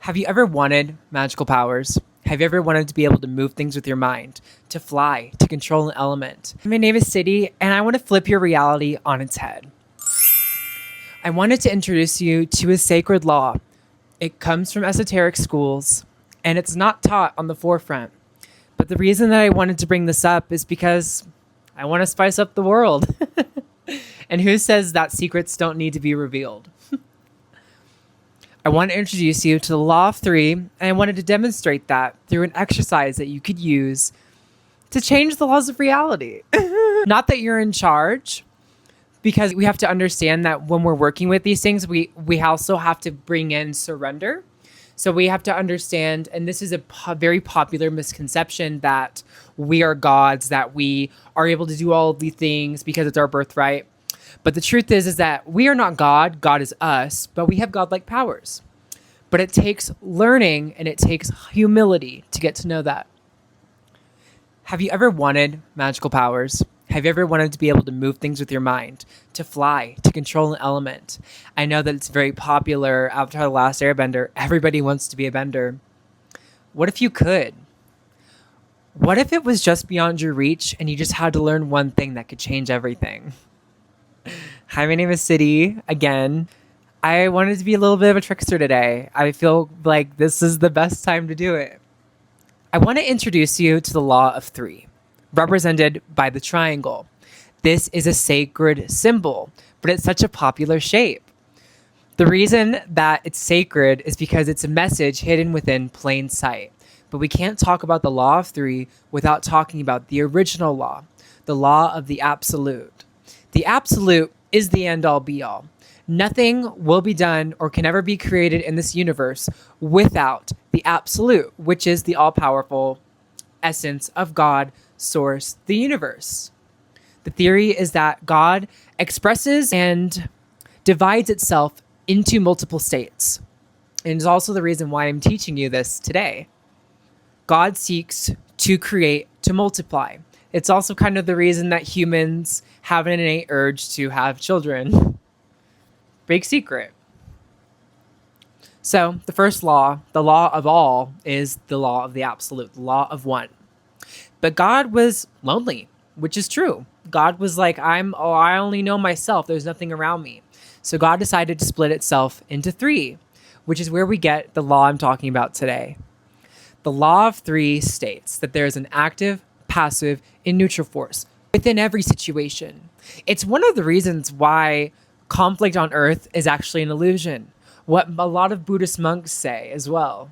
Have you ever wanted magical powers? Have you ever wanted to be able to move things with your mind, to fly, to control an element? My name is City, and I want to flip your reality on its head. I wanted to introduce you to a sacred law. It comes from esoteric schools, and it's not taught on the forefront. But the reason that I wanted to bring this up is because I want to spice up the world. And who says that secrets don't need to be revealed? I want to introduce you to the law of three, and I wanted to demonstrate that through an exercise that you could use to change the laws of reality. Not that you're in charge, because we have to understand that when we're working with these things, we also have to bring in surrender. So we have to understand, and this is a very popular misconception, that we are gods, that we are able to do all of these things because it's our birthright. But the truth is that we are not God. God is us, but we have godlike powers. But it takes learning and it takes humility to get to know that. Have you ever wanted magical powers? Have you ever wanted to be able to move things with your mind, to fly, to control an element? I know that it's very popular. After The Last Airbender, everybody wants to be a bender. What if you could? What if it was just beyond your reach and you just had to learn one thing that could change everything? Hi, my name is City. Again, I wanted to be a little bit of a trickster today. I feel like this is the best time to do it. I want to introduce you to the law of three, represented by the triangle. This is a sacred symbol, but it's such a popular shape. The reason that it's sacred is because it's a message hidden within plain sight. But we can't talk about the law of three without talking about the original law, the law of the absolute. The absolute is the end-all be-all. Nothing will be done or can ever be created in this universe without the absolute, which is the all-powerful essence of God, source, the universe. The theory is that God expresses and divides itself into multiple states. And is also the reason why I'm teaching you this today. God seeks to create, to multiply. It's also kind of the reason that humans have an innate urge to have children. Big secret. So the first law, the law of all, is the law of the absolute, the law of one. But God was lonely, which is true. God was like, I only know myself. There's nothing around me. So God decided to split itself into three, which is where we get the law I'm talking about today. The law of three states that there is an active, passive, and neutral force within every situation. It's one of the reasons why conflict on Earth is actually an illusion. What a lot of Buddhist monks say as well.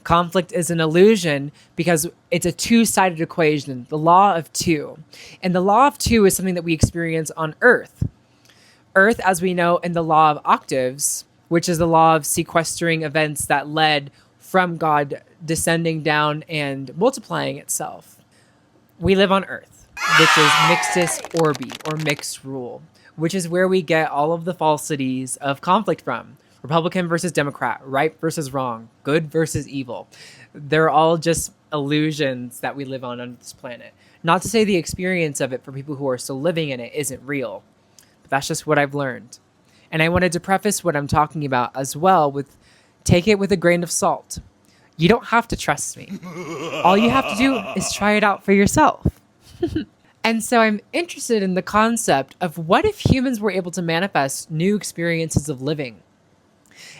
Conflict is an illusion because it's a two-sided equation, the law of two. And the law of two is something that we experience on Earth. Earth, as we know in the law of octaves, which is the law of sequestering events that led from God descending down and multiplying itself. We live on Earth, which is mixtus orbi, or mixed rule, which is where we get all of the falsities of conflict from. Republican versus Democrat, right versus wrong, good versus evil. They're all just illusions that we live on this planet. Not to say the experience of it for people who are still living in it isn't real, but that's just what I've learned. And I wanted to preface what I'm talking about as well with take it with a grain of salt. You don't have to trust me. All you have to do is try it out for yourself. And so I'm interested in the concept of what if humans were able to manifest new experiences of living?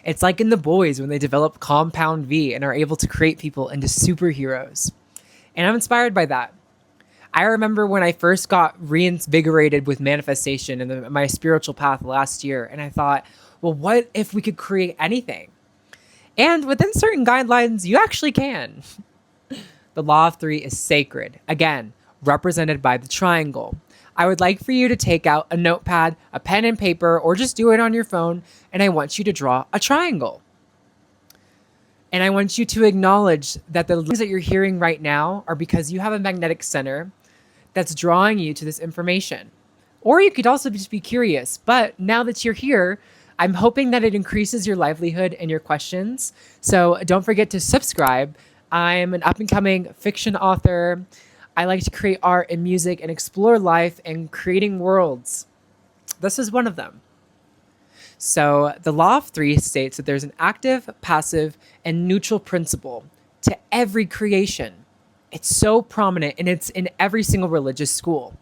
It's like in The Boys when they develop Compound V and are able to create people into superheroes. And I'm inspired by that. I remember when I first got reinvigorated with manifestation in my spiritual path last year, and I thought, well, what if we could create anything? And within certain guidelines, you actually can. The law of three is sacred, again, represented by the triangle. I would like for you to take out a notepad, a pen and paper, or just do it on your phone, and I want you to draw a triangle. And I want you to acknowledge that the things that you're hearing right now are because you have a magnetic center that's drawing you to this information. Or you could also just be curious, but now that you're here, I'm hoping that it increases your livelihood and your questions. So don't forget to subscribe. I'm an up-and-coming fiction author. I like to create art and music and explore life and creating worlds. This is one of them. So the law of three states that there's an active, passive, and neutral principle to every creation. It's so prominent and it's in every single religious school.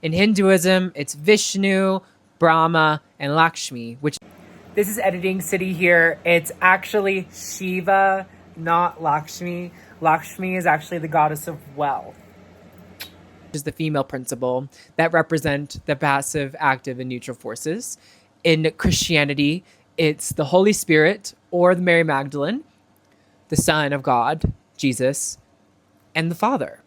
In Hinduism, it's Vishnu, Brahma, and Lakshmi, which this is editing city here. It's actually Shiva, not Lakshmi. Lakshmi is actually the goddess of wealth, which is the female principle that represent the passive, active, and neutral forces. In Christianity, it's the Holy Spirit or the Mary Magdalene, the Son of God, Jesus, and the Father.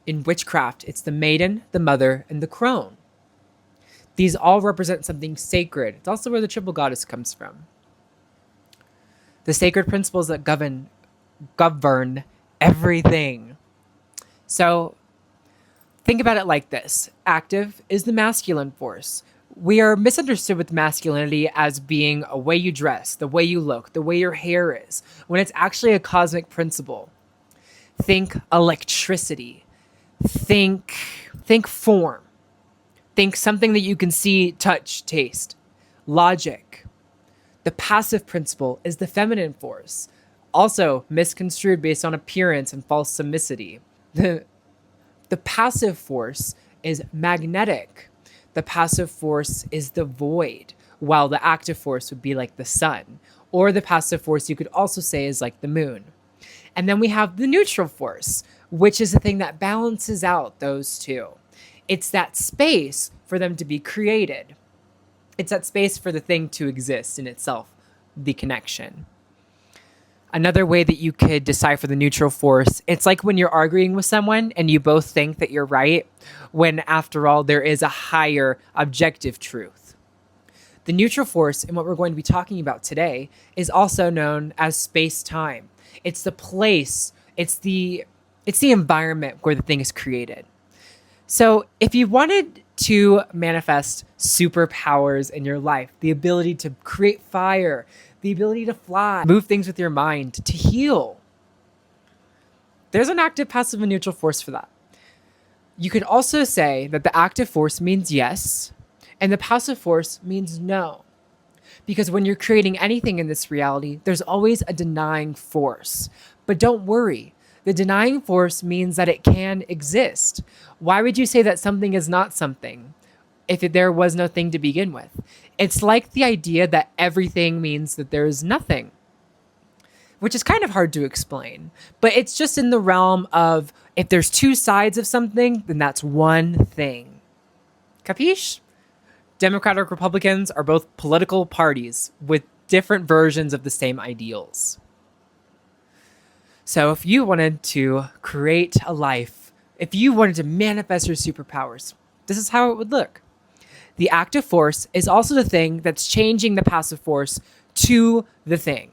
In witchcraft, it's the maiden, the mother, and the crone. These all represent something sacred. It's also where the triple goddess comes from. The sacred principles that govern everything. So think about it like this. Active is the masculine force. We are misunderstood with masculinity as being a way you dress, the way you look, the way your hair is, when it's actually a cosmic principle. Think electricity. Think form. Think something that you can see, touch, taste. Logic. The passive principle is the feminine force, also misconstrued based on appearance and false submissivity. The passive force is magnetic. The passive force is the void, while the active force would be like the sun. Or the passive force you could also say is like the moon. And then we have the neutral force, which is the thing that balances out those two. It's that space for them to be created. It's that space for the thing to exist in itself, the connection. Another way that you could decipher the neutral force, it's like when you're arguing with someone and you both think that you're right, when after all, there is a higher objective truth. The neutral force, and what we're going to be talking about today, is also known as space-time. It's the place, it's the environment where the thing is created. So if you wanted to manifest superpowers in your life, the ability to create fire, the ability to fly, move things with your mind, to heal, there's an active, passive, and neutral force for that. You could also say that the active force means yes, and the passive force means no. Because when you're creating anything in this reality, there's always a denying force. But don't worry. The denying force means that it can exist. Why would you say that something is not something if there was no thing to begin with? It's like the idea that everything means that there is nothing, which is kind of hard to explain. But it's just in the realm of if there's two sides of something, then that's one thing. Capiche? Democratic Republicans are both political parties with different versions of the same ideals. So if you wanted to create a life, if you wanted to manifest your superpowers, this is how it would look. The active force is also the thing that's changing the passive force to the thing.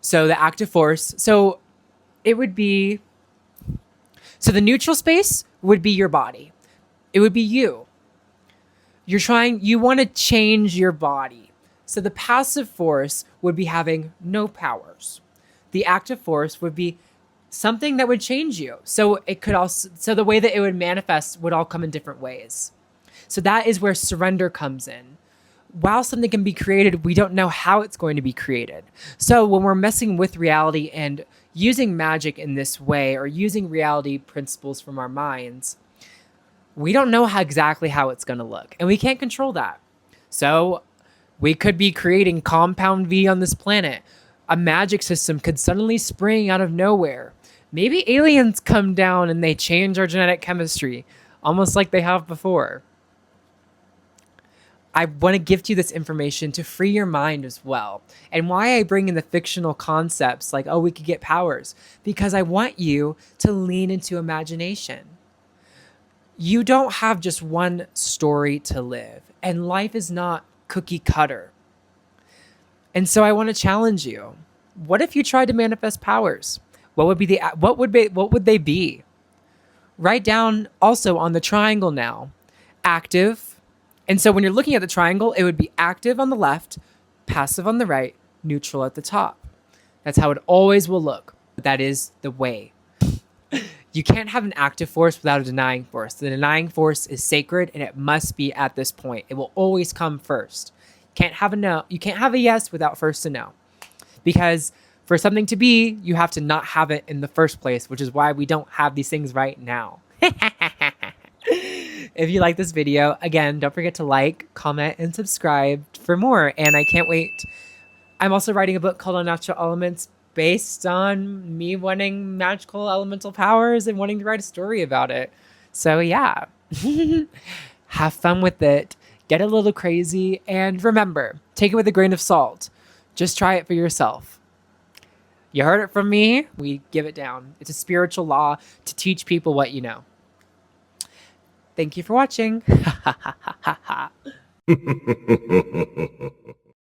So the active force, so the neutral space would be your body. It would be you. You want to change your body. So the passive force would be having no powers. The active force would be something that would change you. So the way that it would manifest would all come in different ways. So that is where surrender comes in. While something can be created, we don't know how it's going to be created. So when we're messing with reality and using magic in this way, or using reality principles from our minds, we don't know exactly how it's going to look, and we can't control that. So we could be creating compound V on this planet. A magic system could suddenly spring out of nowhere. Maybe aliens come down and they change our genetic chemistry, almost like they have before. I want to give to you this information to free your mind as well. And why I bring in the fictional concepts like, oh, we could get powers, because I want you to lean into imagination. You don't have just one story to live, and life is not cookie cutter. And so I want to challenge you. What if you tried to manifest powers? What would they be? Write down also on the triangle now, active. And so when you're looking at the triangle, it would be active on the left, passive on the right, neutral at the top. That's how it always will look. That is the way. You can't have an active force without a denying force. The denying force is sacred and it must be at this point. It will always come first. Can't have a no. You can't have a yes without first a no. Because for something to be, you have to not have it in the first place, which is why we don't have these things right now. If you like this video, again, don't forget to like, comment, and subscribe for more. And I can't wait. I'm also writing a book called Unnatural Elements based on me wanting magical elemental powers and wanting to write a story about it. So yeah, have fun with it. Get a little crazy. And remember, take it with a grain of salt. Just try it for yourself. You heard it from me. We give it down. It's a spiritual law to teach people what you know. Thank you for watching.